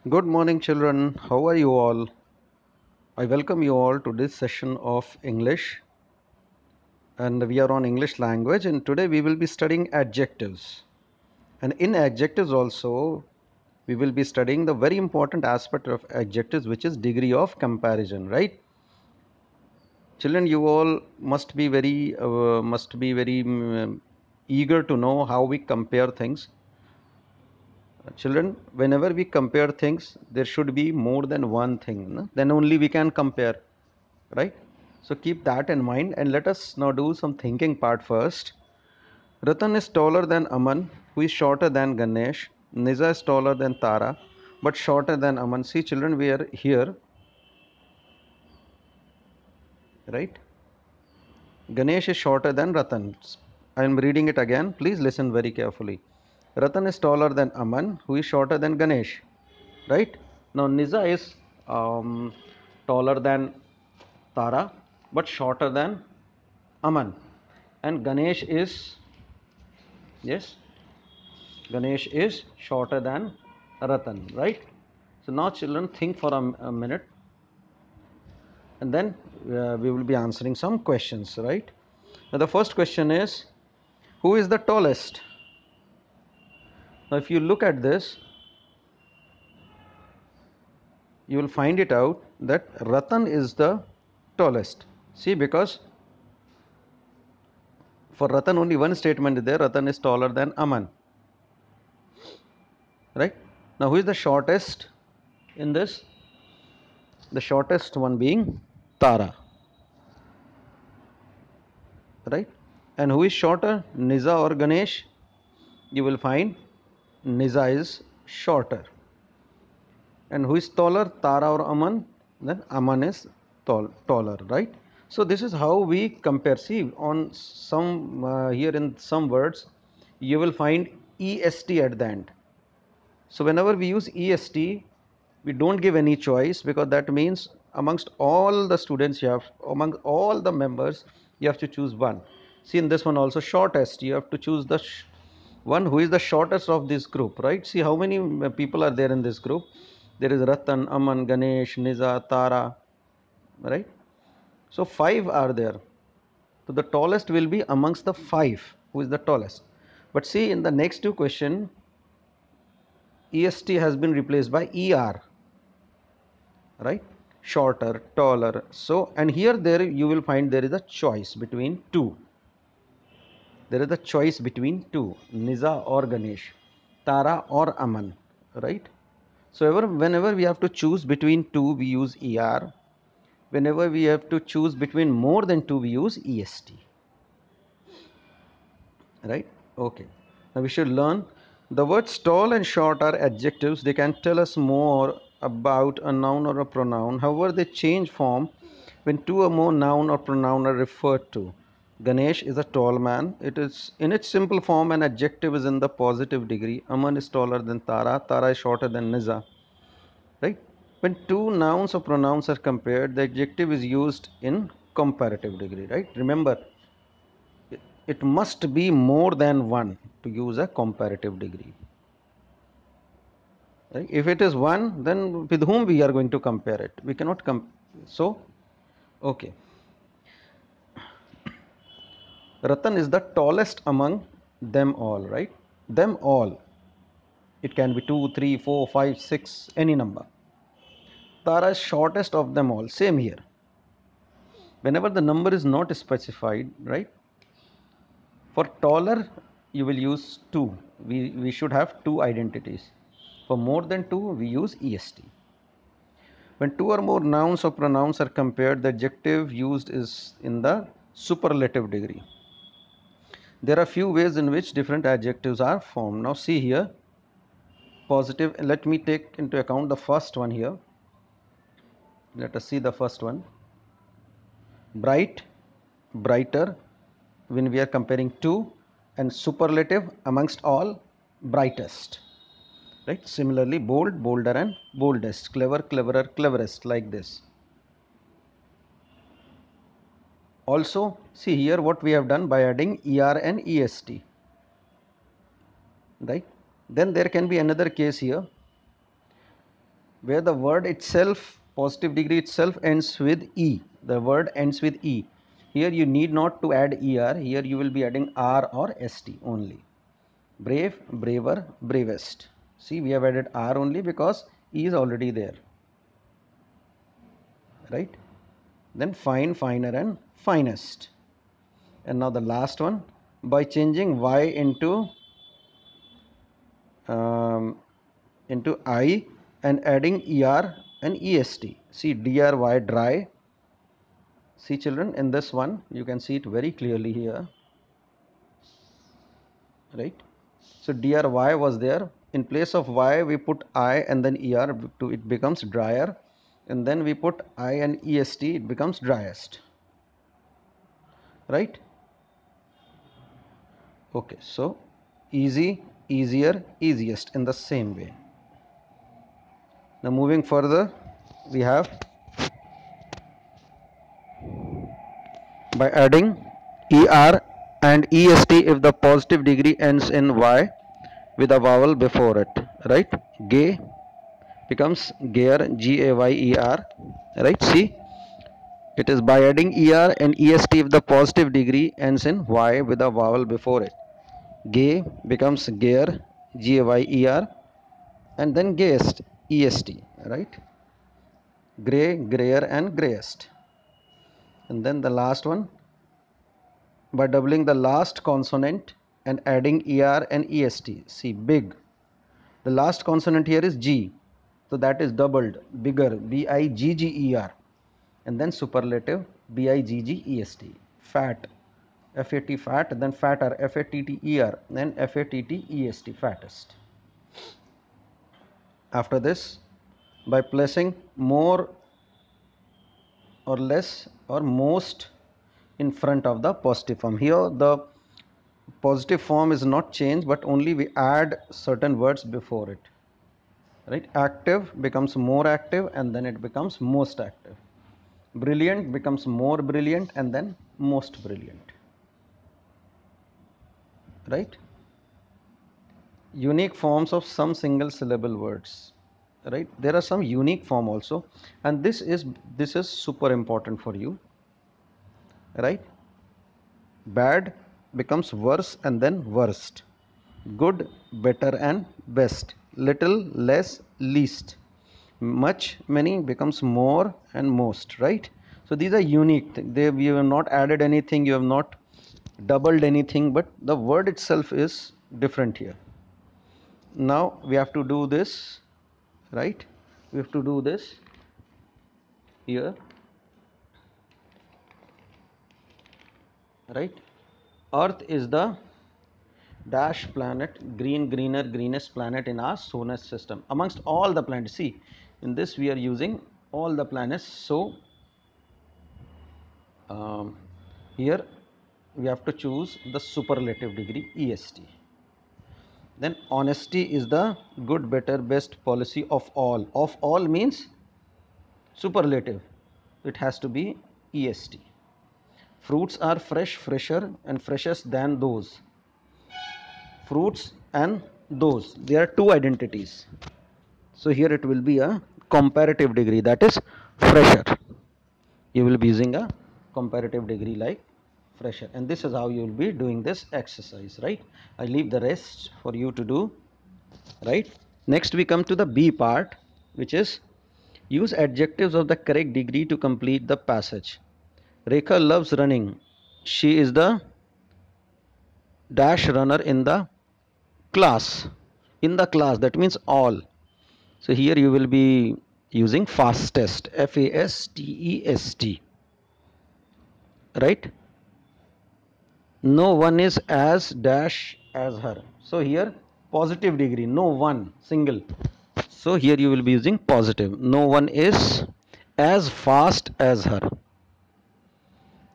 Good morning, children. How are you all? I welcome you all to this session of English, and we are on English language. And today we will be studying adjectives. And in adjectives, also, we will be studying the very important aspect of adjectives, which is degree of comparison, right? Children, you all must be very eager to know how we compare things. Children, whenever we compare things, there should be more than one thing. No? Then only we can compare, right? So keep that in mind and let us now do some thinking part first. Ratan is taller than Aman, who is shorter than Ganesh. Nisa is taller than Tara, but shorter than Aman. See, children, we are here, right? Ganesh is shorter than Ratan. I am reading it again. Please listen very carefully. Ratan is taller than Aman, who is shorter than Ganesh, right? Now, Nisa is taller than Tara, but shorter than Aman. And Ganesh is, yes, Ganesh is shorter than Ratan, right? So now children think for a minute and then we will be answering some questions, right? Now the first question is, who is the tallest? Now if you look at this, you will find it out that Ratan is the tallest. See, because for Ratan only one statement is there, Ratan is taller than Aman, right? Now who is the shortest in this? The shortest one being Tara, right? And who is shorter, Nisa or Ganesh? You will find Nisa is shorter. And who is taller, Tara or Aman? Then Aman is taller, right? So this is how we compare. See, on some here in some words you will find est at the end. So whenever we use est, we don't give any choice, because that means amongst all the students you have, among all the members, you have to choose one. See, in this one also, shortest, you have to choose the one who is the shortest of this group, right? See how many people are there in this group. There is Ratan, Aman, Ganesh, Nisa, Tara, right? So five are there. So the tallest will be amongst the five. Who is the tallest? But see, in the next two question, est has been replaced by er, right? Shorter, taller. So, and here there you will find there is a choice between two. There is a choice between two, Nisa or Ganesh, Tara or Aman, right? So whenever we have to choose between two, we use er. Whenever we have to choose between more than two, we use est, right? Okay, now we should learn the words tall and short are adjectives. They can tell us more about a noun or a pronoun. However, they change form when two or more noun or pronoun are referred to. Ganesh is a tall man. It is in its simple form, an adjective is in the positive degree. Aman is taller than Tara. Tara is shorter than Nisa, right? When two nouns or pronouns are compared, the adjective is used in comparative degree, right? Remember, it must be more than one to use a comparative degree, right? If it is one, then with whom we are going to compare it? We cannot so okay, Ratan is the tallest among them all, right? Them all, it can be 2, 3, 4, 5, 6, any number. Tara is shortest of them all. Same here, whenever the number is not specified, right? For taller, you will use two. We should have two identities. For more than two, we use est. When two or more nouns or pronouns are compared, the adjective used is in the superlative degree. There are few ways in which different adjectives are formed. Now see here, positive. Let me take into account the first one here. Let us see the first one. Bright, brighter, when we are comparing two, and superlative, amongst all, brightest, right? Similarly, bold, bolder, and boldest, clever, cleverer, cleverest, like this. Also, see here what we have done by adding er and est, right? Then there can be another case here. where the word itself, positive degree itself, ends with E. The word ends with E. Here you need not to add ER. Here you will be adding R or ST only. Brave, braver, bravest. See, we have added R only because E is already there. Right? Then fine, finer, and finest. And now the last one, by changing Y into I and adding ER and EST. See, DRY, dry. See children, in this one you can see it very clearly here, right? So DRY was there. In place of Y we put I and then ER, to it becomes drier, and then we put I and EST, it becomes driest, right? Okay, so easy, easier, easiest in the same way. Now moving further, we have by adding ER and EST if the positive degree ends in Y with a vowel before it, right? Gay becomes gayer, G-A-Y-E-R, right? See, it is by adding ER and EST if the positive degree ends in Y with a vowel before it. Gay becomes gayer, G-A-Y-E-R, and then gayest, EST, right? Gray, grayer, and grayest. And then the last one, by doubling the last consonant and adding ER and EST. See, big. The last consonant here is G. So that is doubled, bigger, B-I-G-G-E-R. And then superlative, B-I-G-G-E-S-T. Fat, F-A-T, fat. Then fatter, F-A-T-T-E-R. Then F-A-T-T-E-S-T, fattest. After this, by placing more or less or most in front of the positive form. Here the positive form is not changed, but only we add certain words before it, right? Active becomes more active, and then it becomes most active. Brilliant becomes more brilliant, and then most brilliant, right? Unique forms of some single syllable words, right? There are some unique form also, and this is super important for you, right? Bad becomes worse and then worst. Good, better, and best. Little, less, least. Much, many becomes more and most, right? So these are unique. You have not added anything, you have not doubled anything, but the word itself is different here. Now we have to do this, right? We have to do this here, right? Earth is the dash planet, greener, greenest planet in our solar system amongst all the planets. See, in this we are using all the planets. So here we have to choose the superlative degree, EST. Then honesty is the good, better, best policy of all. Of all means superlative, it has to be EST. Fruits are fresh, fresher, and freshest than those. Fruits and those, there are two identities. So here it will be a comparative degree, that is fresher. You will be using a comparative degree like fresher, and this is how you will be doing this exercise, right? I leave the rest for you to do, right? Next we come to the B part, which is use adjectives of the correct degree to complete the passage. Rekha loves running. She is the dash runner in the class. In the class, that means all. So here you will be using fastest, F-A-S-T-E-S-T, right? No one is as dash as her. So here positive degree, no one, single. So here you will be using positive. No one is as fast as her,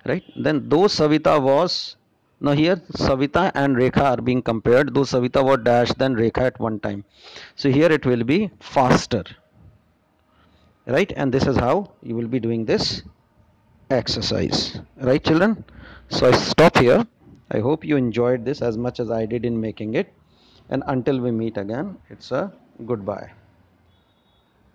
right? Then though Savita was, now here Savita and Rekha are being compared. Though Savita was dash then Rekha at one time. So here it will be faster, right? And this is how you will be doing this exercise, right children? So I stop here. I hope you enjoyed this as much as I did in making it, and until we meet again, it's a goodbye.